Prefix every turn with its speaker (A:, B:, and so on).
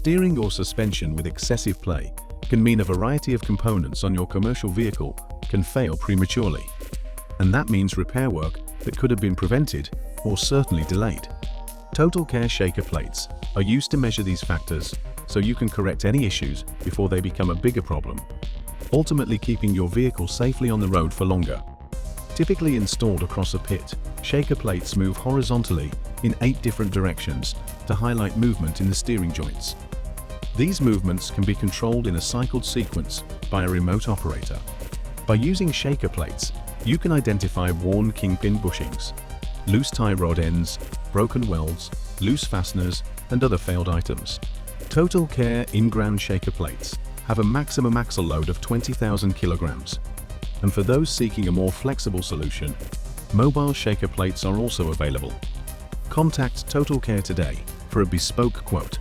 A: Steering or suspension with excessive play can mean a variety of components on your commercial vehicle can fail prematurely. And that means repair work that could have been prevented or certainly delayed. Totalkare shaker plates are used to measure these factors so you can correct any issues before they become a bigger problem, ultimately keeping your vehicle safely on the road for longer. Typically installed across a pit, shaker plates move horizontally in 8 different directions to highlight movement in the steering joints. These movements can be controlled in a cycled sequence by a remote operator. By using shaker plates, you can identify worn kingpin bushings, loose tie rod ends, broken welds, loose fasteners, and other failed items. Totalkare in-ground shaker plates have a maximum axle load of 20,000 kilograms. And for those seeking a more flexible solution, mobile shaker plates are also available. Contact Totalkare today for a bespoke quote.